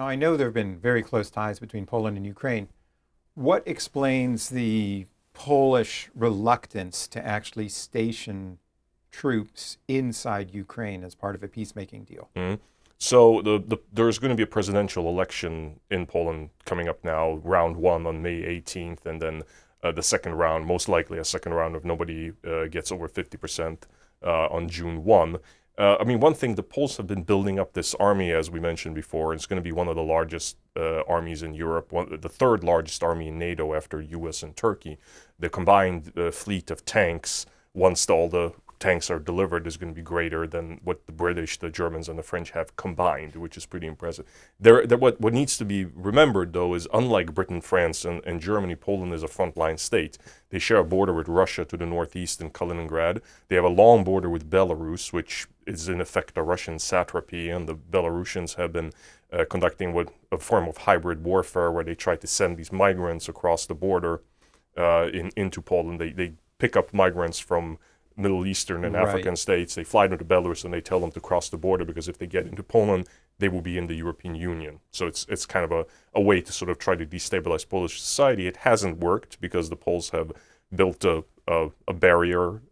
Now, I know there have been very close ties between Poland and Ukraine. What explains the Polish reluctance to actually station troops inside Ukraine as part of a peacemaking deal? Mhm. So there's going to be a presidential election in Poland coming up now, round one on May 18th, and then the second round, most likely a second round if nobody gets over 50% on June 1. I mean, one thing, the Poles have been building up this army, as we mentioned before. It's going to be one of the largest armies in Europe, the third largest army in NATO after US and Turkey. The combined fleet of tanks, once all the tanks are delivered, is going to be greater than what the British, the Germans, and the French have combined, which is pretty impressive. What needs to be remembered, though, is unlike Britain, France, and Germany, Poland is a frontline state. They share a border with Russia to the northeast in Kaliningrad. They have a long border with Belarus, which is in effect a Russian satrapy, and the Belarusians have been conducting a form of hybrid warfare where they try to send these migrants across the border into Poland. They pick up migrants from Middle Eastern and African states. They fly them to Belarus and they tell them to cross the border because if they get into Poland, they will be in the European Union. So it's kind of a way to sort of try to destabilize Polish society. It hasn't worked because the Poles have built a barrier,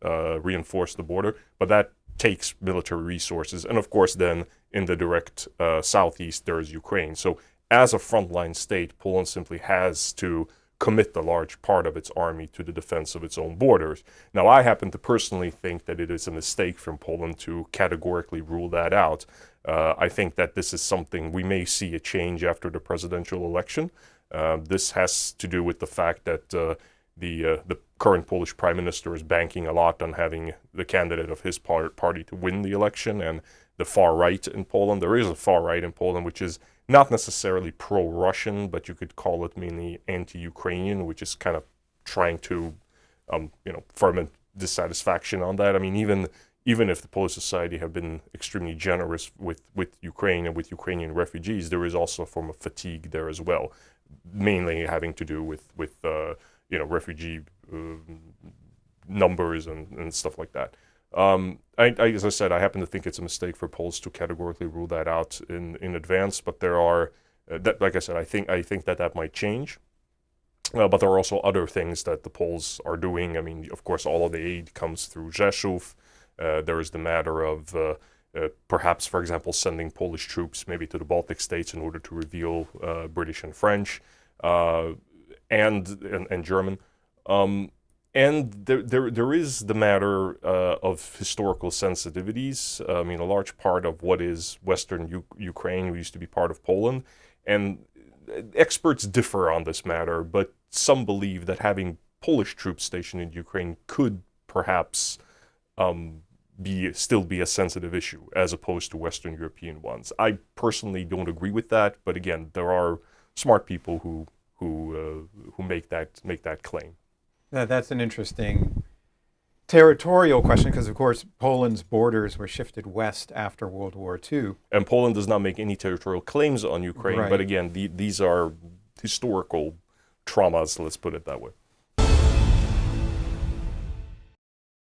reinforced the border, but that takes military resources. And of course, then in the direct southeast, there is Ukraine. So as a frontline state, Poland simply has to commit a large part of its army to the defense of its own borders. Now, I happen to personally think that it is a mistake from Poland to categorically rule that out. I think that this is something we may see a change after the presidential election. This has to do with the fact that the current Polish prime minister is banking a lot on having the candidate of his party to win the election, and the far right in Poland. There is a far right in Poland, which is not necessarily pro-Russian, but you could call it mainly anti-Ukrainian, which is kind of trying to, ferment dissatisfaction on that. I mean, even if the Polish society have been extremely generous with Ukraine and with Ukrainian refugees, there is also a form of fatigue there as well, mainly having to do with refugee numbers and stuff like that. As I said, I happen to think it's a mistake for Poles to categorically rule that out in advance. But there are, like I said, I think that might change. But there are also other things that the Poles are doing. I mean, of course, all of the aid comes through Rzeszów. There is the matter of perhaps, for example, sending Polish troops maybe to the Baltic states in order to reveal British and French and German. And there is the matter of historical sensitivities. I mean, a large part of what is Western Ukraine used to be part of Poland. And experts differ on this matter, but some believe that having Polish troops stationed in Ukraine could perhaps still be a sensitive issue as opposed to Western European ones. I personally don't agree with that, but again, there are smart people who make that claim. That's an interesting territorial question because, of course, Poland's borders were shifted west after World War II. And Poland does not make any territorial claims on Ukraine, Right. but again, these are historical traumas, let's put it that way.